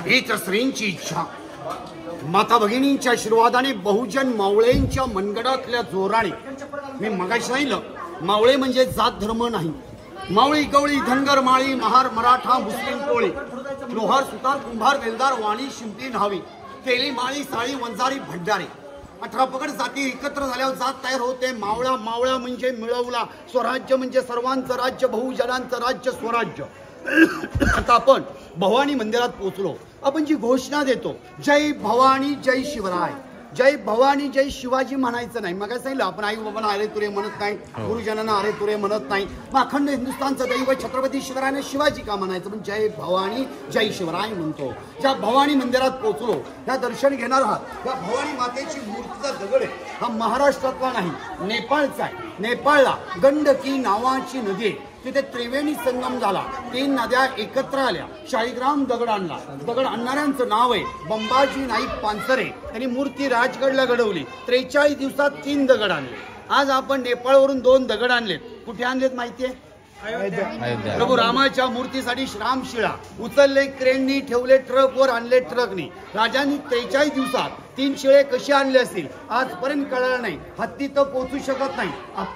हीच श्रींची इच्छा. माता भगिनींच्या आशीर्वादाने बहुजन मावळेंच्या मनगडातल्या जोराने मी मगाशी सांगितलं, मावळे म्हणजे जात धर्म नाही. मावळी गवळी धनगर माळी महार मराठा मुस्लिम कोळी लोहार सुतार कुंभार वेलदार वाणी शिंपी न्हावी तेली माळी साळी वंजारी भंडारी 18 पगड जाती एकत्र झाल्यावर जात तयार होते. मावळा मावळा म्हणजे मिळवला. स्वराज्य म्हणजे सर्वांचं राज्य, बहुजनांचं राज्य स्वराज्य. आता आपण भवानी मंदिरात पोहोचलो. आपण जी घोषणा देतो, जय भवानी जय शिवराय, जय भवानी जय शिवाजी म्हणायचं नाही. मग सांगितलं आपण आई बाबांना अरे तुरे म्हणत नाही, गुरुजनांना अरे तुरे म्हणत नाही. मग अखंड हिंदुस्थानचं दैवत छत्रपती शिवरायाने शिवाजी का म्हणायचं, पण जय भवानी जय शिवराय म्हणतो. ज्या भवानी मंदिरात पोहोचलो, त्या दर्शन घेणार आहात. त्या भवानी मातेची मूर्तीचा दगड आहे, हा महाराष्ट्रातला नाही, नेपाळचा आहे. नेपाळला गंडकी नावाची नदी आहे, तिथे त्रिवेणी संगम झाला. 3 नद्या एकत्र आल्या. शाळीग्राम दगड आणला. दगड आणणाऱ्यांचं नाव आहे बंबाजी नाईक पानसरे. त्यांनी मूर्ती राजगडला घडवली. 43 दिवसात 3 दगड आणले. आज आपण नेपाळवरून 2 दगड आणलेत. कुठे आणलेत माहितीये? प्रभू रामाच्या मूर्तीसाठी रामशिळा उचलले क्रेननी, ठेवले ट्रकवर, आणले ट्रकनी. राजांनी 43 दिवसात 3 शिळे कसे आणले असतील आजपर्यंत कळलं नाही. हत्ती तर पोहोचू शकत नाही.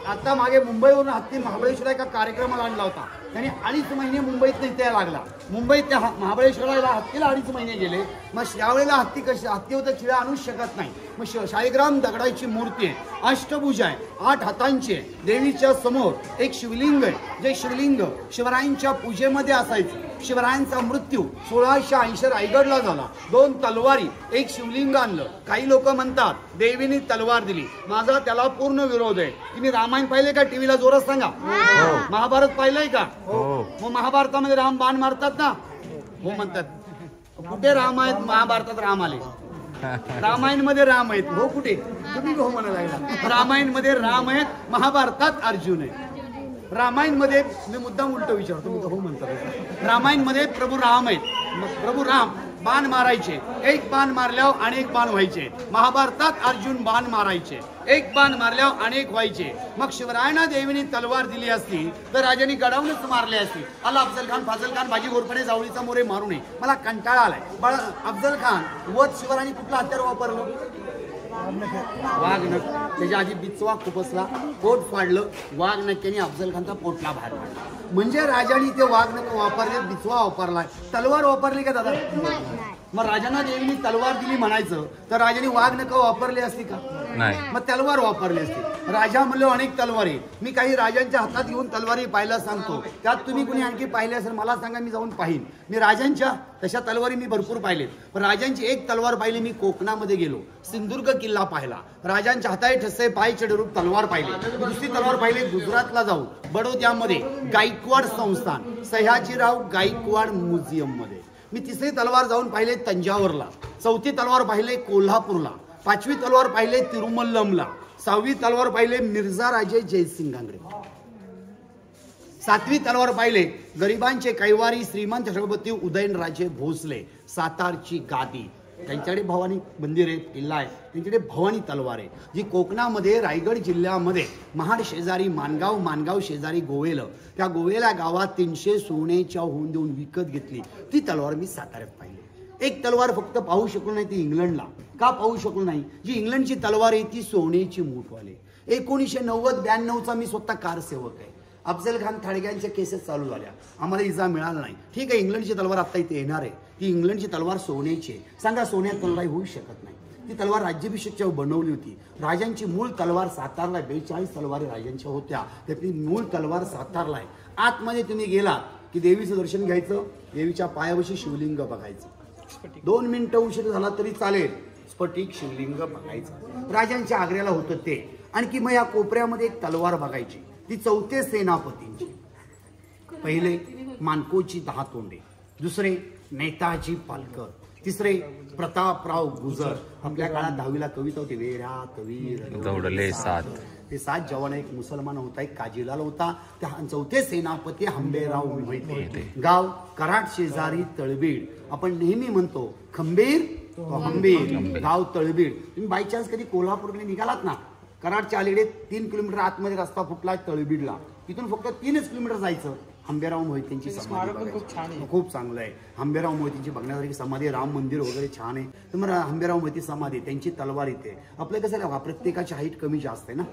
आता मागे मुंबईवरून हत्ती महाबळेश्वरला एका कार्यक्रमाला आणला होता. त्यांनी 2.5 महिने मुंबईत नाही त्या लागला. मुंबईत त्या महाबळेश्वरला हत्तीला 2.5 महिने गेले. मग यावेळेला हत्ती कशी, हत्ती होतं शिळा आणूच शकत नाही. मग शाळीग्राम दगडाची मूर्ती आहे, अष्टभुजा आहे, 8 हातांची आहे. देवीच्या समोर एक शिवलिंग आहे, जे शिवलिंग शिवरायांच्या पूजेमध्ये असायचं. शिवरायांचा मृत्यू 1680 रायगडला झाला. 2 तलवारी, एक शिवलिंग आणलं. काही लोक म्हणतात देवीने तलवार दिली. माझा त्याला पूर्ण विरोध आहे. तुम्ही रामायण पाहिले का टीव्हीला? जोरात सांगा. महाभारत पाहिलंय का? मग महाभारतामध्ये राम बाण मारतात ना, हो म्हणतात. कुठे राम आहेत? महाभारतात राम आले. रामायण मध्ये राम आहेत, हो कुठे? तुम्ही हो म्हणायला लागला. रामायण मध्ये राम आहेत, महाभारतात अर्जुन आहे. रामायण मध्ये मी मुद्दाम उलट विचारतो, तुम्ही हो म्हणता. रामायण मध्ये प्रभू राम आहेत. मग प्रभू राम बाण मारायचे, एक बाण मारल्यावर अनेक बाण व्हायचे. महाभारतात अर्जुन बाण मारायचे, एक बाण मारल्यावर अनेक व्हायचे. मग शिवरायांना देवीने तलवार दिली असती तर राजांनी गडावूनच मारले असते. अल्ला अफजल खान, फाजल खान, बाजी घोरपडे, जावळीचा मोरे मारू नये. मला कंटाळा आलाय. अफजल खान वध शिवरायांनी कुठलं हत्यार वापरलं? वाघनख. त्याच्या आधी बिचवा खुपसला, पोट फाडलं. वाघनख्याने अफजल खानचा पोटला बाहेर काढला. म्हणजे राजाने ते वाघनख वापरले, बिचवा वापरलाय. तलवार वापरली का दादा? मग राजांना देवीने तलवार दिली म्हणायचं तर राजाने वाघनख वापरली असती का? नाही. मग तलवार वापरली असती. राजा म्हणलं अनेक तलवारी. मी काही राजांच्या हातात घेऊन तलवारी पाहायला सांगतो. त्यात तुम्ही कुणी आणखी पाहिले असेल मला सांगा, मी जाऊन पाहिन. मी राजांच्या तशा तलवारी मी भरपूर पाहिलेत. पण राजांची एक तलवार पाहिली. मी कोकणामध्ये गेलो, सिंधुदुर्ग किल्ला पाहिला. राजांच्या हाताने ठसे, पाय चढरूप तलवार पाहिले. दुसरी तलवार पाहिली गुजरातला जाऊन बडोद्यामध्ये गायकवाड संस्थान, सयाजीराव गायकवाड म्युझियम मध्ये. मी तिसरी तलवार जाऊन पाहिले तंजावरला. चौथी तलवार पाहिले कोल्हापूरला. 5वी तलवार पाहिले तिरुमल्लमला. 6वी तलवार पाहिले मिर्झा राजे जयसिंगांकडे. 7वी तलवार पाहिले गरिबांचे कैवारी श्रीमंत छत्रपती उदयनराजे भोसले, सातारची गादी. त्यांच्याकडे भवानी मंदिर आहे, किल्ला आहे. त्यांच्याकडे भवानी तलवार आहे, जी कोकणामध्ये रायगड जिल्ह्यामध्ये महाड शेजारी मानगाव, मानगाव शेजारी गोवेल, त्या गोवेला गावात 300 सोन्याच्या होऊन देऊन विकत घेतली. ती तलवार मी साताऱ्यात पाहिली. एक तलवार फक्त पाहू शकलो नाही, ती इंग्लंडला. का पाहू शकलो नाही? जी इंग्लंडची तलवार आहे ती सोन्याची मूठवाली. 1990-92चा मी स्वतः कारसेवक आहे. अफजल खान थाडग्यांच्या केसेस चालू झाल्या, आम्हाला इजा मिळाला नाही. ठीक आहे, इंग्लंडची तलवार आता इथे येणार आहे. ती इंग्लंडची तलवार सोन्याची आहे. सांगा, सोन्यात तलवार होऊ शकत नाही. ती तलवार राज्याभिषेकच्या बनवली होती. राजांची मूळ तलवार सातारला 42 तलवारी राजांच्या होत्या. त्यातली मूळ तलवार सातारला आहे. आतमध्ये तुम्ही गेला की देवीचं दर्शन घ्यायचं, देवीच्या पायावशी शिवलिंग बघायचं. 2 मिनिटं उशीर झाला तरी चालेल, स्फटिक शिवलिंग बघायचं. राजांच्या आग्र्याला होतं ते. आणखी मग या कोपऱ्यामध्ये एक तलवार बघायची, ती 4थ्या सेनापतींची. पहिले मानकोची 10 तोंडे, दुसरे नेताजी पालकर, तिसरे प्रतापराव गुजर. आपल्या काळात 10वीला कविता होती, वेरात वीर दौडले 7. ते 7 जवान, एक मुसलमान होता, एक काजीलाल होता. त्या 4थे सेनापती हंबेराव मोहिते. गाव कराड शेजारी तळबीड. आपण नेहमी म्हणतो खंबीर हंबीर, गाव तळबीड. तुम्ही बाय चान्स कधी कोल्हापूरकडे निघालात ना, कराडच्या अलीकडे 3 किलोमीटर आतमध्ये रस्ता फुटला तळबीडला. तिथून फक्त 3च किलोमीटर जायचं. आंबेराव मोहितेंची समाधी खूप चांगलं आहे. आंबेराव मोहितेंची बघण्यासारखी समाधी, राम मंदिर वगैरे छान आहे. तर मग आंबेराव मोहिते समाधी, त्यांची तलवार इथे. आपलं कसं आहे, प्रत्येकाची हाईट कमी जास्त आहे ना,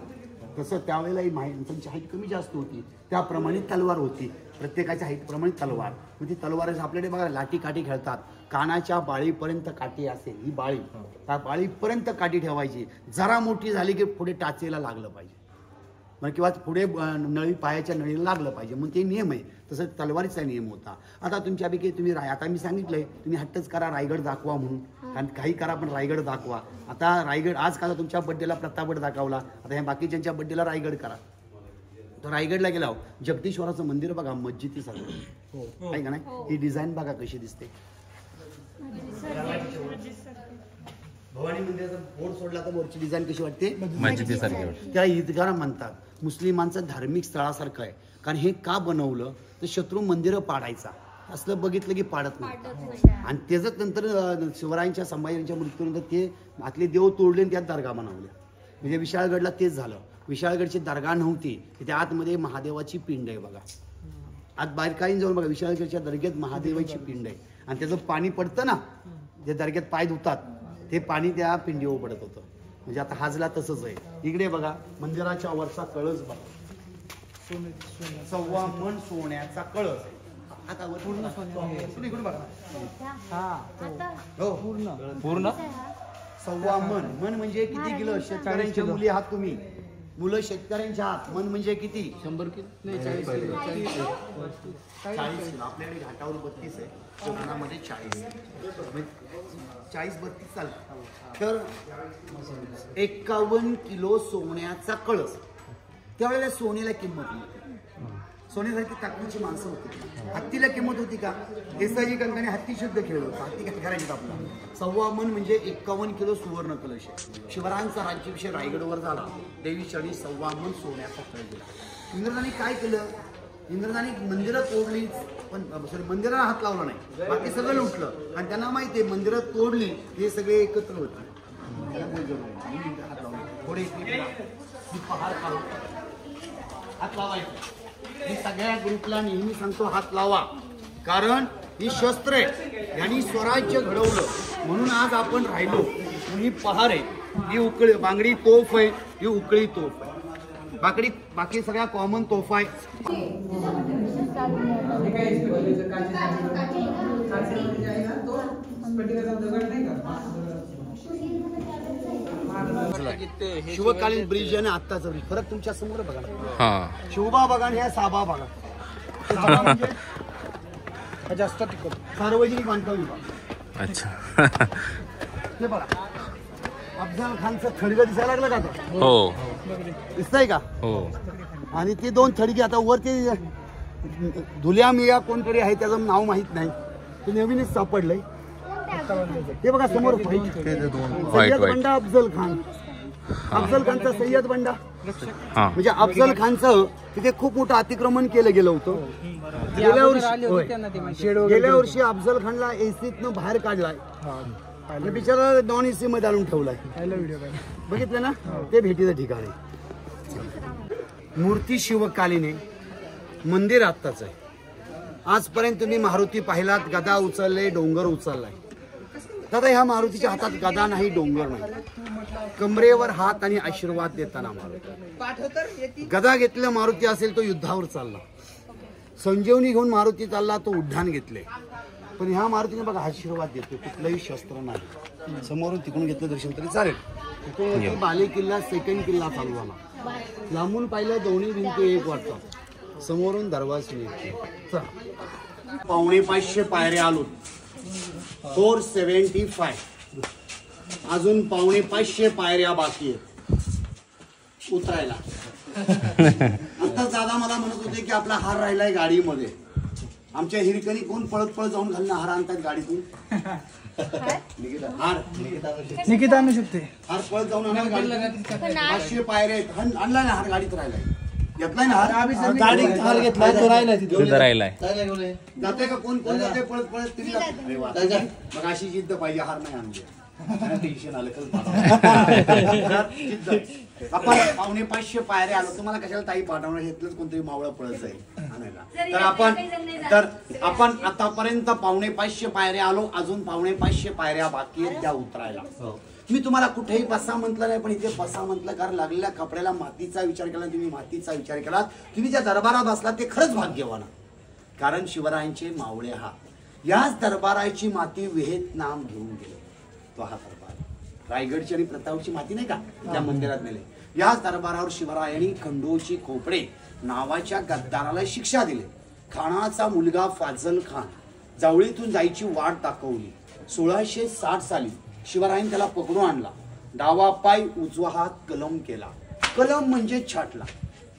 तसं त्यावेळेलाही त्यांची हाईट कमी जास्त होती, त्याप्रमाणे तलवार होती. प्रत्येकाच्या हाईट प्रमाणे तलवार. मग ती तलवार आपल्याकडे बघा लाठी काठी खेळतात. कानाच्या बाळीपर्यंत काठी असेल ही बाळी, त्या बाळीपर्यंत काठी ठेवायची. जरा मोठी झाली की पुढे टाचेला लागलं पाहिजे, मग किंवा पुढे नळी पायाच्या नळीला लागलं पाहिजे. मग ते नियम आहे. तसं तलवारीचा नियम होता. आता तुमच्यापैकी तुम्ही आता मी सांगितलंय तुम्ही हट्टच करा रायगड दाखवा म्हणून, कारण काही करा पण रायगड दाखवा. आता रायगड आज काल तुमच्या बड्डेला प्रतापगड दाखवला, आता ह्या बाकीच्यांच्या बड्डेला रायगड करा. तर रायगडला गेला जगदीश्वराचं मंदिर बघा, मस्जिदीसारखं आहे का नाही. ही डिझाईन बघा कशी दिसते. भवानी मंदिराचा बोर्ड सोडला तर वरची डिझाईन कशी वाटते, मस्जिदीसारखी. त्या ईदगाह म्हणतात. मुस्लिमांचं धार्मिक स्थळासारखं आहे. कारण हे का बनवलं तर शत्रू मंदिरं पाडायचा, असलं बघितलं की पाडत नाही. आणि त्याच नंतर शिवरायांच्या संभाजीच्या मृत्यूनंतर ते आतले देव तोडले आणि त्यात दर्गा बनवल्या. म्हणजे विशाळगडला तेच झालं. विशाळगडची दर्गा नव्हती, त्या आतमध्ये महादेवाची पिंड आहे बघा. आत बाहेर काही जाऊन बघा, विशाळगडच्या दर्ग्यात महादेवाची पिंड आहे. आणि त्याचं पाणी पडतं ना, जे दर्ग्यात पाय धुतात ते पाणी त्या पिंडीवर पडत होतं. म्हणजे आता हाजला तसंच आहे. इकडे बघा मंदिराच्या वरचा कळस बघा, 1.25 मन सोन्याचा कळस आहे. आता पूर्ण इकडून बघा, हो पूर्ण 1.25 मन म्हणजे किती किलो. शेतकऱ्यांच्या मुली आहात तुम्ही, मुलं शेतकऱ्यांच्या आहात. मन म्हणजे किती, 100 किलो, 40 किलो. आपल्याकडे घाटावर 32 आहे, कोकणामध्ये 40, 40-32 चालतं. तर 51 किलो सोन्याचा कळस. त्यावेळेला सोन्याला किंमत नव्हती, सोन्यासारखी ताकदीची माणसं होती. हत्तीला किंमत होती का, देसाईजी कंकाने हत्ती शुद्ध खेळ होता. हत्ती काय करायची आपला. 1.25 मन म्हणजे 51 किलो सुवर्ण कलश. शिवरायांचा राज्याभिषेक रायगडवर झाला, देवी चढी 1.25 मन सोन्याचा कळस दिला. इंग्रजांनी काय केलं, इंग्रजांनी मंदिरं तोडली, पण सॉरी मंदिराला हात लावला नाही, बाकी सगळं लुटलं. आणि त्यांना माहिती आहे मंदिरं तोडली हे सगळे एकत्र होते. हात लावले थोडे पहार काढून हात लावायचे. मी सगळ्या ग्रुपला नेहमी सांगतो हात लावा, कारण ही शस्त्र आहे, यांनी स्वराज्य घडवलं म्हणून आज आपण राहिलो. ही पहार आहे, ही उकळी बांगडी तोफ आहे, ही उकळी तोफ आहे. बाकी सगळ्या कॉमन तोफा आहे. शिवकालीन ब्रिज आणि आत्ताचा ब्रिज फरक तुमच्या समोर बघा. शिवबा बघा आणि ह्या साबा बघा. जास्त सार्वजनिक बांधकाम विभाग. अच्छा, हे बघा अफजल खानचं थडगं दिसायला लागलं का आता, हो दिसतंय का, हो. आणि ते 2 थडगे आता वर ते धुल्या मिया कोणतरी आहे, त्याचं नाव माहित नाही, ते नवीनच सापडलंय. हे बघा समोर सय्यद बंडा अफजल खान. अफजल खानचा सय्यद बंडा म्हणजे अफजल खानचं तिथे खूप मोठं अतिक्रमण केलं गेलं होतं. गेल्या वर्षी अफजल खानला एसीतनं बाहेर काढलाय, बिचारा नॉन एसी मध्ये आणून ठेवलाय. बघितलं ना, ते भेटीचं ठिकाण आहे. मूर्ती शिवकालीन आहे, मंदिर आत्ताच आहे. आजपर्यंत तुम्ही मारुती पाहिलात, गदा उचलले, डोंगर उचललाय. दादा ह्या मारुतीच्या हातात गदा नाही, डोंगर नाही, कमरेवर हात आणि आशीर्वाद देताना मारुती. गदा घेतलेला मारुती असेल तो युद्धावर चालला, संजीवनी घेऊन मारुती चालला तो उड्डाण घेतले. पण ह्या मारुतीने बघा आशीर्वाद देतो, कुठलंही शस्त्र नाही. समोरून तिकडून घेतलं दर्शन तरी चालेल. तिकडून बाले किल्ला सेकंड किल्ला चालू झाला. लांबून पाहिलं दोन्ही भिंती एक वाटतात, समोरून दरवाजा निघतो. 550 पायऱ्या आलो, 475. अजून 550 पायऱ्या बाकी आहेत उतरायला. आता दादा मला म्हणत होते की आपला हार राहिलाय गाडीमध्ये. आमच्या हिरकणी कोण पळत पळत जाऊन घालणं हार आणतात गाडीतून. हार निकिता आणू शकते, हार पळत जाऊन आणा गाडीत. 500 पायऱ्या आहेत, आणला ना हार गाडीत राहिलाय, घेतलाय ना हार, गाडी हार घेतलाय तो राहिलाय तिथे राहिलाय. जाते का कोण कोण जाते पळत पळत तिथे. मग अशी जिद्द पाहिजे, हार नाही आणली. टेन्शन आलं आपण 550 पायऱ्या आलो, तुम्हाला कशाला ताई पाठवणार, घेतलंच कोणतरी मावळा पळत जाईल. आणायला. तर आपण आतापर्यंत 450 पायऱ्या आलो, अजून 450 पायऱ्या बाकी आहेत त्या उतरायला. मी तुम्हाला कुठेही बसा म्हटलं नाही, पण इथे बसा म्हटलं कारण लागलेल्या कपड्याला मातीचा विचार केला, तुम्ही मातीचा विचार केला, तुम्ही ज्या दरबारात बसला ते खरंच भाग्यवान. कारण शिवरायांचे मावळे हा याच दरबाराची माती व्हिएतनाम घेऊन गेले. तो हा दरबार रायगडची आणि प्रतापची माती नाही का त्या मंदिरात नेले. याच दरबारावर शिवरायांनी खंडोजी खोपडे नावाच्या गद्दाराला शिक्षा दिली. खानाचा मुलगा फाजल खान जावळीतून जायची वाट दाखवली. 1660 साली शिवरायांनी त्याला पकडून आणला. डावा पाय उजवा हात कलम केला. कलम म्हणजे छाटला.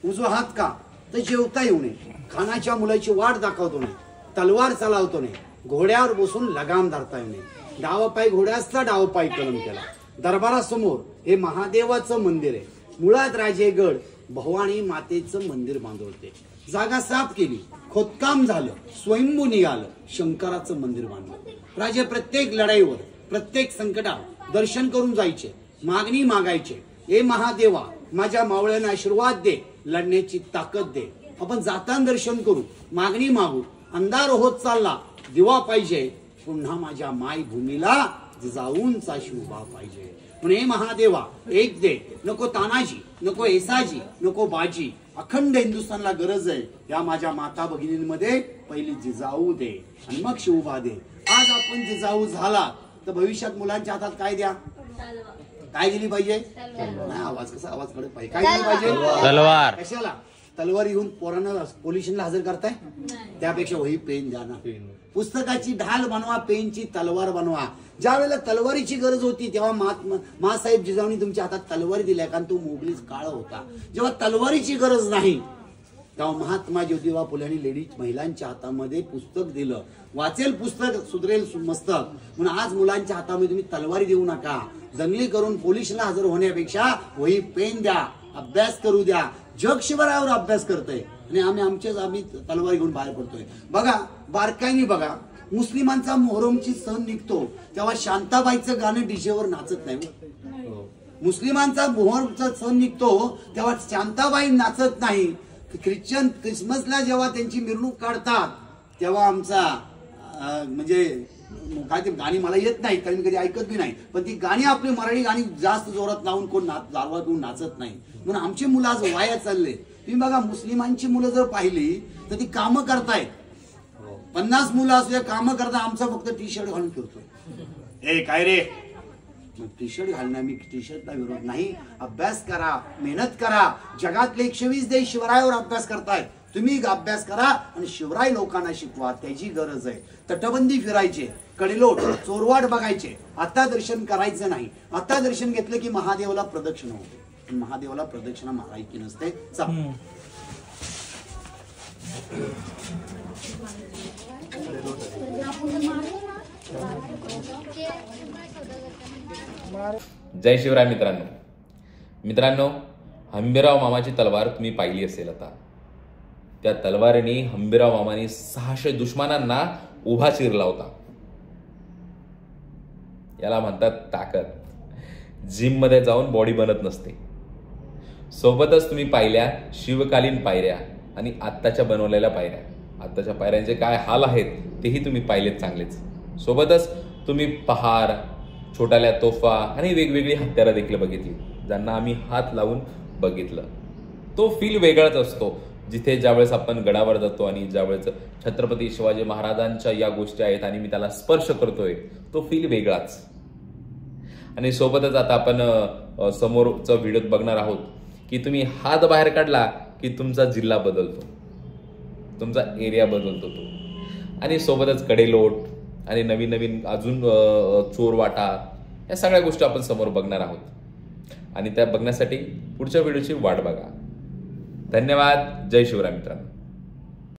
उजवा हात का तर जेवता येऊ नये, खानाच्या मुलाची वाट दाखवतो नाही, तलवार चालवतो नाही, घोड्यावर बसून लगाम धरता येऊ नये. डावा पाय घोड्याचा डावा पाय कलम केला. दरबारासमोर हे महादेवाचं मंदिर आहे. मुळात राजेगड भवानी मातेचं मंदिर बांधवते. जागा साफ केली, खोदकाम झालं, स्वयंभू निघालं, शंकराचं मंदिर बांधलं. राजे प्रत्येक लढाईवर प्रत्येक संकटात दर्शन करून जायचे, मागणी मागायचे. हे महादेवा माझ्या मावळ्यांना आशीर्वाद दे, लढण्याची ताकद दे. आपण जाताना दर्शन करू, मागणी मागू. अंधार होत चालला, दिवा पाहिजे, पुन्हा माझ्या मायभूमीला जाऊनचा शिवबा पाहिजे. पण हे महादेवा एक दे, नको तानाजी, नको येसाजी, नको बाजी. अखंड हिंदुस्थानला गरज आहे या माझ्या माता भगिनींमध्ये पहिली जिजाऊ दे आणि मग शिवबा दे. आज आपण जिजाऊ झाला तर भविष्यात मुलांच्या हातात काय द्या, काय दिली पाहिजे? नाही आवाज कसा आवाज कडे पाहिजे, काय दिली पाहिजे? तलवार. कशाला? तलवार घेऊन पोरांना पोलिसांना हजर करताय? त्यापेक्षा वही पेन द्या ना. पुस्तकाची ढाल बनवा, पेनची तलवार बनवा. ज्या वेळेला तलवारीची गरज होती तेव्हा मासाहेब जिजाऊनी तुमच्या हातात तलवारी दिल्या, कारण तो मोगलीच काळ होता. जेव्हा तलवारीची गरज नाही तेव्हा महात्मा ज्योतिबा फुलेंनी लेडीज महिलांच्या हातामध्ये पुस्तक दिलं. वाचेल पुस्तक सुधरेल मस्तक. म्हणून आज मुलांच्या हातामध्ये तुम्ही तलवारी देऊ नका. दंगली करून पोलिसला हजर होण्यापेक्षा वही पेन द्या, अभ्यास करू द्या. जग शिवरायावर अभ्यास करतोय आणि आम्ही तलवारी घेऊन बाहेर पडतोय. बघा बारकाईने बघा, मुस्लिमांचा मोहरमची सण निघतो तेव्हा शांताबाईचं गाणं डीजेवर नाचत नाही. मुस्लिमांचा मोहरमचा सण निघतो तेव्हा शांताबाई नाचत नाही. क्रिसमसला जेव्हा त्यांची मिरवणूक काढतात तेव्हा आमचा म्हणजे काय ते गाणी मला येत नाही कारण कधी ऐकत बी नाही, पण ती गाणी आपली मराठी गाणी जास्त जोरात लावून कोण दारवा पिऊन नाचत नाही. म्हणून आमची मुलं आज वाया चालले. तुम्ही बघा मुस्लिमांची मुलं जर पाहिली तर ती कामं करतायत. 50 मुलं असले कामं करता, आमचा फक्त टी शर्ट घालून फिरतोय. ए काय रे, टी शर्ट घालणार, मी टी शर्टला विरोध नाही. अभ्यास करा, मेहनत करा. जगातले 120 देश शिवरायावर अभ्यास करतायत. तुम्ही अभ्यास करा आणि शिवराय लोकांना शिकवा, त्याची गरज आहे. तटबंदी फिरायचे, कडेलोट चोरवाट बघायचे. आता दर्शन करायचं नाही. आता दर्शन घेतलं की महादेवाला प्रदक्षिणा होते. महादेवाला प्रदक्षिणा मारायची नसते. जय शिवराय मित्रांनो, हंबीरराव मामाची तलवार तुम्ही पाहिली असेल. आता त्या तलवारीने हंबीरराव मामानी 600 दुश्मनांना उभा चिरला होता. याला म्हणतात ताकद. जिम मध्ये जाऊन बॉडी बनत नसते. सोबतच तुम्ही पाहिल्या शिवकालीन पायऱ्या आणि आत्ताच्या बनवलेल्या पायऱ्या. आत्ताच्या पायऱ्यांचे काय हाल आहेत तेही तुम्ही पाहिलेत चांगलेच. सोबतच तुम्ही पहार, छोट्याल्या तोफा आणि वेगवेगळी हत्यारं देखील बघितली, ज्यांना आम्ही हात लावून बघितलं. तो फील वेगळाच असतो जिथे ज्यावेळेस आपण गडावर जातो आणि ज्यावेळेस छत्रपती शिवाजी महाराजांच्या या गोष्टी आहेत आणि मी त्याला स्पर्श करतोय, तो फील वेगळाच. आणि सोबतच आता आपण समोरचा व्हिडिओ बघणार आहोत की तुम्ही हात बाहेर काढला की तुमचा जिल्हा बदलतो, तुमचा एरिया बदलतो तो. आणि सोबतच कडेलोट आणि नवीन नवीन अजून चोरवाटा, या सगळ्या गोष्टी आपण समोर बघणार आहोत. आणि त्या बघण्यासाठी पुढच्या व्हिडिओची वाट बघा. धन्यवाद. जय शिवराय मित्रांनो.